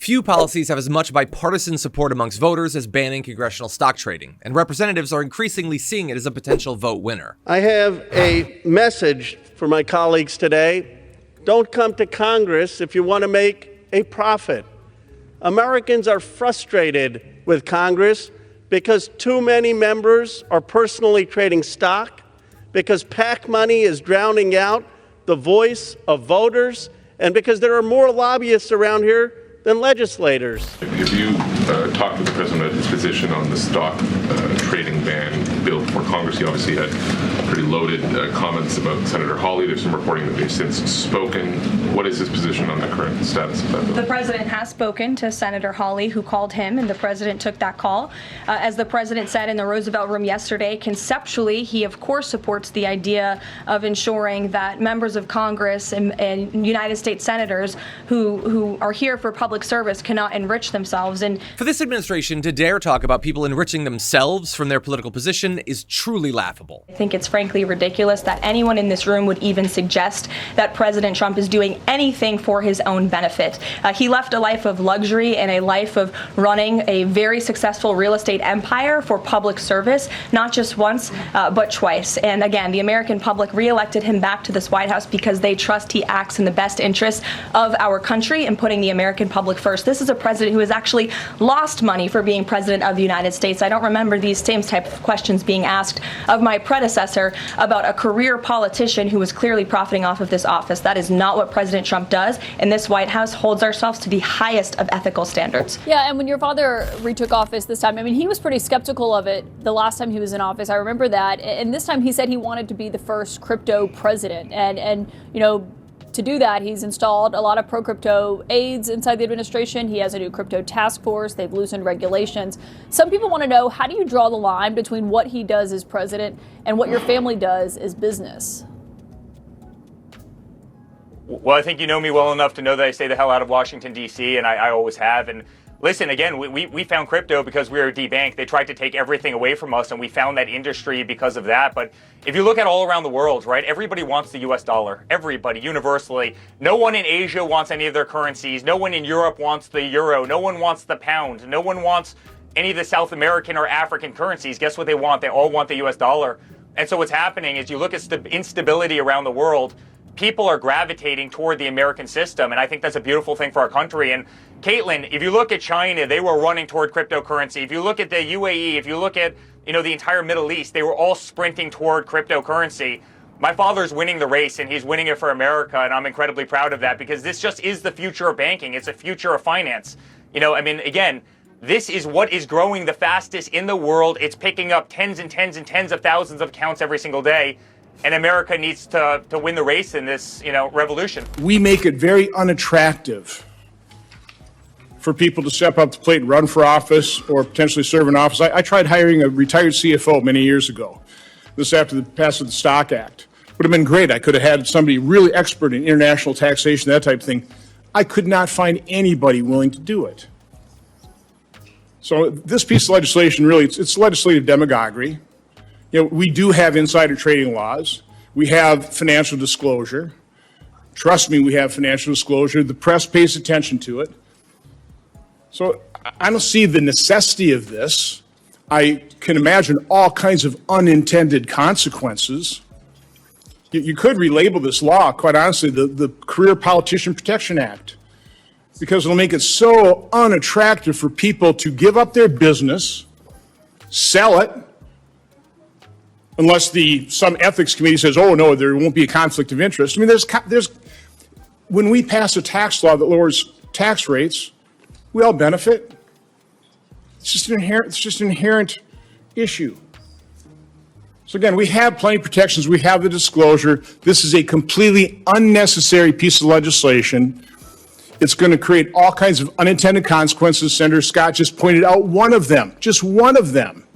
Few policies have as much bipartisan support amongst voters as banning congressional stock trading, and representatives are increasingly seeing it as a potential vote winner. I have a message for my colleagues today. Don't come to Congress if you want to make a profit. Americans are frustrated with Congress because too many members are personally trading stock, because PAC money is drowning out the voice of voters, and because there are more lobbyists around here than legislators. Have you talked with the president about his position on the stock trading ban bill before Congress? He obviously had pretty loaded comments about Senator Hawley. There's some reporting that they've since spoken. What is his position on the current status of that bill? The president has spoken to Senator Hawley, who called him, and the president took that call. As the president said in the Roosevelt Room yesterday, conceptually, he of course supports the idea of ensuring that members of Congress and United States senators who are here for public service cannot enrich themselves. And for this administration to dare talk about people enriching themselves from their political position is truly laughable. I think it's frankly ridiculous that anyone in this room would even suggest that President Trump is doing anything for his own benefit. He left a life of luxury and a life of running a very successful real estate empire for public service, not just once, but twice. And again, the American public reelected him back to this White House because they trust he acts in the best interest of our country and putting the American public first. This is a president who has actually lost money for being president of the United States. I don't remember these same type of questions being asked of my predecessor about a career politician who was clearly profiting off of this office. That is not what President Trump does, and this White House holds ourselves to the highest of ethical standards. Yeah, and when your father retook office this time, I mean, he was pretty skeptical of it the last time he was in office. I remember that. And this time he said he wanted to be the first crypto president. And you know, to do that, he's installed a lot of pro-crypto aides inside the administration. He has a new crypto task force. They've loosened regulations. Some people want to know, how do you draw the line between what he does as president and what your family does as business? Well, I think you know me well enough to know that I stay the hell out of Washington, D.C., and I always have. And listen, again, we found crypto because we were debanked. They tried to take everything away from us, and we found that industry because of that. But if you look at all around the world, right, everybody wants the U.S. dollar. Everybody, universally. No one in Asia wants any of their currencies. No one in Europe wants the euro. No one wants the pound. No one wants any of the South American or African currencies. Guess what they want? They all want the U.S. dollar. And so what's happening is you look at instability around the world, people are gravitating toward the American system, and I think that's a beautiful thing for our country. And Kaitlan, if you look at China, they were running toward cryptocurrency. If you look at the UAE, if you look at the entire Middle East, they were all sprinting toward cryptocurrency. My father's winning the race, and he's winning it for America, and I'm incredibly proud of that because this just is the future of banking. It's the future of finance. Again, this is what is growing the fastest in the world. It's picking up tens and tens and tens of thousands of accounts every single day. And America needs to win the race in this, revolution. We make it very unattractive for people to step up to the plate and run for office or potentially serve in office. I tried hiring a retired CFO many years ago. This after the passage of the Stock Act. Would have been great. I could have had somebody really expert in international taxation, that type of thing. I could not find anybody willing to do it. So this piece of legislation, really, it's legislative demagoguery. We do have insider trading laws. We have financial disclosure. Trust me, we have financial disclosure. The press pays attention to it. So I don't see the necessity of this. I can imagine all kinds of unintended consequences. You could relabel this law, quite honestly, the Career Politician Protection Act, because it'll make it so unattractive for people to give up their business, sell it, unless some ethics committee says, oh, no, there won't be a conflict of interest. I mean, when we pass a tax law that lowers tax rates, we all benefit. It's just an inherent issue. So again, we have plenty of protections. We have the disclosure. This is a completely unnecessary piece of legislation. It's going to create all kinds of unintended consequences. Senator Scott just pointed out one of them, just one of them.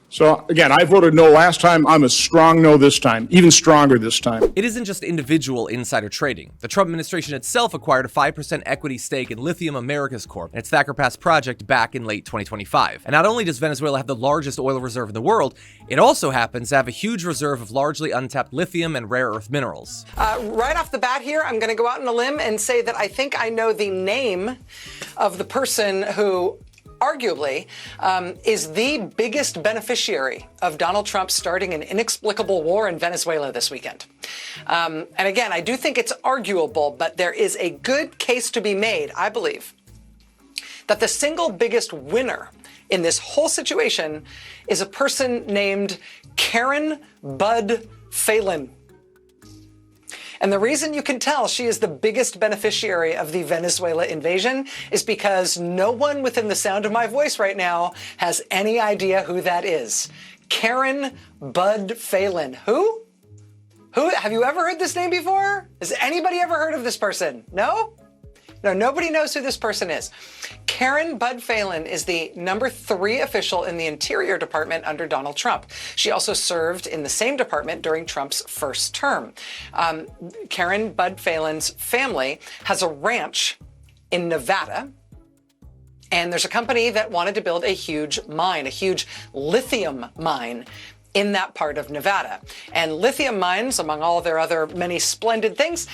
So, again, I voted no last time. I'm a strong no this time, even stronger this time. It isn't just individual insider trading. The Trump administration itself acquired a 5% equity stake in Lithium Americas Corp, its Thacker Pass project back in late 2025. And not only does Venezuela have the largest oil reserve in the world, it also happens to have a huge reserve of largely untapped lithium and rare earth minerals. Right off the bat here, I'm going to go out on a limb and say that I think I know the name of the person who arguably is the biggest beneficiary of Donald Trump starting an inexplicable war in Venezuela this weekend. And again, I do think it's arguable, but there is a good case to be made, I believe, that the single biggest winner in this whole situation is a person named Karen Bud Phelan. And the reason you can tell she is the biggest beneficiary of the Venezuela invasion is because no one within the sound of my voice right now has any idea who that is. Karen Bud Phelan. Who? Have you ever heard this name before? Has anybody ever heard of this person? No? No, nobody knows who this person is. Karen Bud Phelan is the number 3 official in the Interior Department under Donald Trump. She also served in the same department during Trump's first term. Karen Bud Phelan's family has a ranch in Nevada, and there's a company that wanted to build a huge mine, a huge lithium mine in that part of Nevada. And lithium mines, among all their other many splendid things,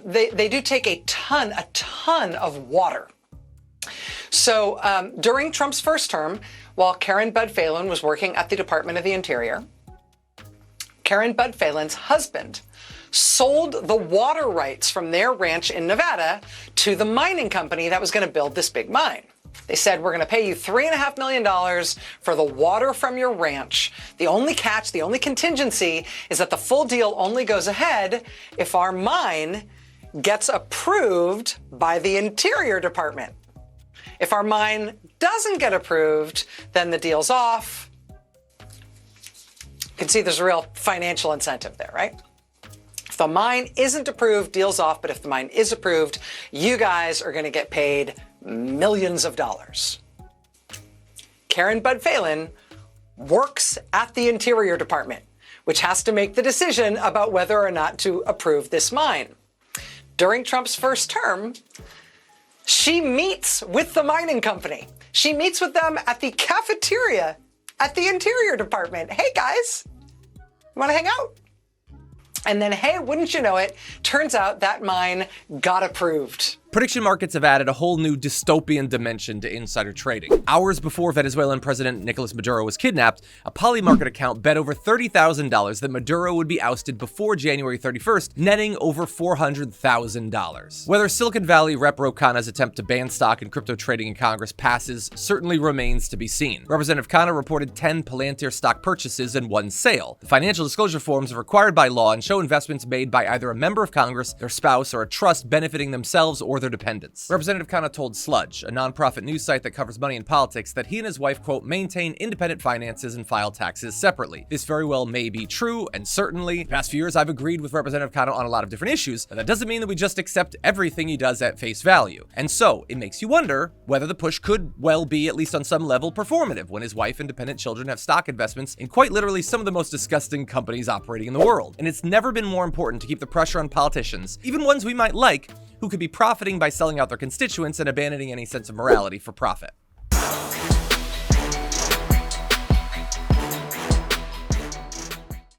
they do take a ton of water. So during Trump's first term, while Karen Bud Phelan was working at the Department of the Interior, Karen Bud Phelan's husband sold the water rights from their ranch in Nevada to the mining company that was going to build this big mine. They said, we're going to pay you $3.5 million for the water from your ranch. The only catch, the only contingency is that the full deal only goes ahead if our mine gets approved by the Interior Department. If our mine doesn't get approved, then the deal's off. You can see there's a real financial incentive there, right? If the mine isn't approved, deal's off. But if the mine is approved, you guys are going to get paid millions of dollars. Karen Bud Phelan works at the Interior Department, which has to make the decision about whether or not to approve this mine. During Trump's first term, she meets with the mining company. She meets with them at the cafeteria at the Interior Department. Hey guys, want to hang out? And then, hey, wouldn't you know it, turns out that mine got approved. Prediction markets have added a whole new dystopian dimension to insider trading. Hours before Venezuelan President Nicolas Maduro was kidnapped, a Polymarket account bet over $30,000 that Maduro would be ousted before January 31st, netting over $400,000. Whether Silicon Valley Rep. Ro Khanna's attempt to ban stock and crypto trading in Congress passes certainly remains to be seen. Representative Khanna reported 10 Palantir stock purchases and 1 sale. The financial disclosure forms are required by law and show investments made by either a member of Congress, their spouse, or a trust benefiting themselves or their dependents. Representative Khanna told Sludge, a nonprofit news site that covers money and politics, that he and his wife, quote, maintain independent finances and file taxes separately. This very well may be true, and certainly, the past few years I've agreed with Representative Khanna on a lot of different issues, but that doesn't mean that we just accept everything he does at face value. And so, it makes you wonder whether the push could well be, at least on some level, performative when his wife and dependent children have stock investments in quite literally some of the most disgusting companies operating in the world. And it's never been more important to keep the pressure on politicians, even ones we might like, who could be profiting by selling out their constituents and abandoning any sense of morality for profit.